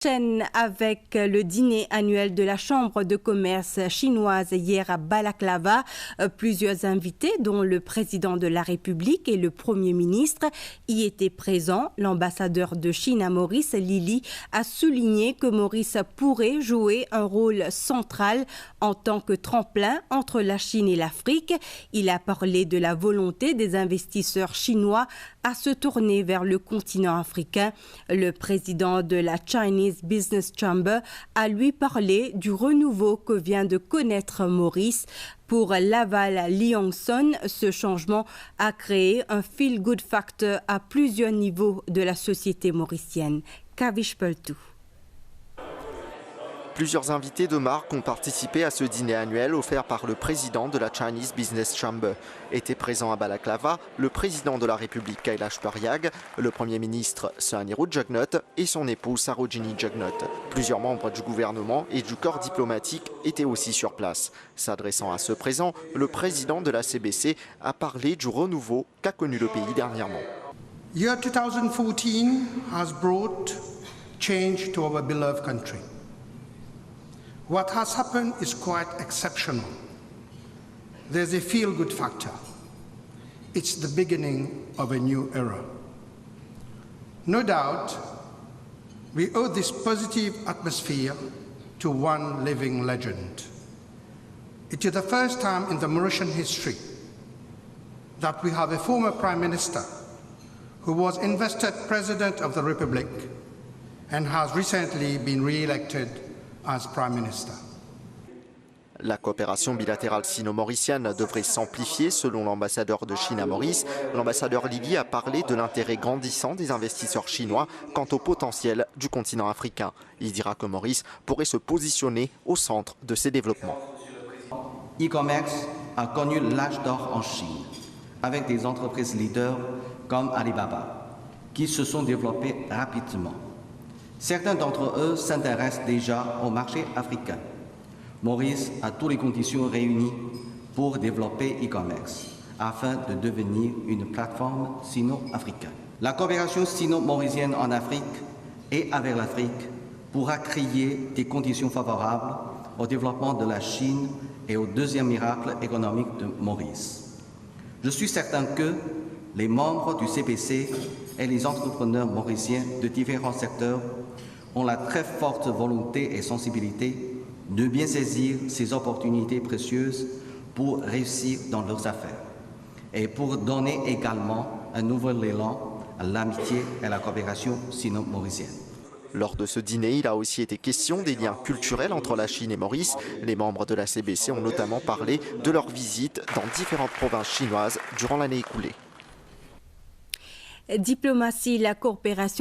Chaîne avec le dîner annuel de la Chambre de commerce chinoise hier à Balaklava. Plusieurs invités, dont le président de la République et le Premier ministre, y étaient présents. L'ambassadeur de Chine à Maurice, Lily, a souligné que Maurice pourrait jouer un rôle central en tant que tremplin entre la Chine et l'Afrique. Il a parlé de la volonté des investisseurs chinois à se tourner vers le continent africain. Le président de la Chinese Business Chamber a lui parlé du renouveau que vient de connaître Maurice. Pour Laval Liongson, ce changement a créé un feel-good factor à plusieurs niveaux de la société mauricienne. Kavish Peltou. Plusieurs invités de marque ont participé à ce dîner annuel offert par le président de la Chinese Business Chamber. Étaient présents à Balaklava le président de la République Kailash Paryag, le premier ministre Sahanirudh Jugnauth et son épouse Sarojini Jugnauth. Plusieurs membres du gouvernement et du corps diplomatique étaient aussi sur place. S'adressant à ceux présents, le président de la CBC a parlé du renouveau qu'a connu le pays dernièrement. Year 2014 has brought change to our beloved country. What has happened is quite exceptional. There's a feel-good factor. It's the beginning of a new era. No doubt, we owe this positive atmosphere to one living legend. It is the first time in the Mauritian history that we have a former Prime Minister who was invested President of the Republic and has recently been re-elected as Prime Minister. La coopération bilatérale sino-mauricienne devrait s'amplifier selon l'ambassadeur de Chine à Maurice. L'ambassadeur Lily a parlé de l'intérêt grandissant des investisseurs chinois quant au potentiel du continent africain. Il dira que Maurice pourrait se positionner au centre de ces développements. E-commerce a connu l'âge d'or en Chine, avec des entreprises leaders comme Alibaba, qui se sont développées rapidement. Certains d'entre eux s'intéressent déjà au marché africain. Maurice a toutes les conditions réunies pour développer e-commerce afin de devenir une plateforme sino-africaine. La coopération sino-mauricienne en Afrique et avec l'Afrique pourra créer des conditions favorables au développement de la Chine et au deuxième miracle économique de Maurice. Je suis certain que les membres du CPC et les entrepreneurs mauriciens de différents secteurs ont la très forte volonté et sensibilité de bien saisir ces opportunités précieuses pour réussir dans leurs affaires et pour donner également un nouvel élan à l'amitié et à la coopération sino-mauricienne. Lors de ce dîner, il a aussi été question des liens culturels entre la Chine et Maurice. Les membres de la CBC ont notamment parlé de leur visite dans différentes provinces chinoises durant l'année écoulée. Diplomatie, la coopération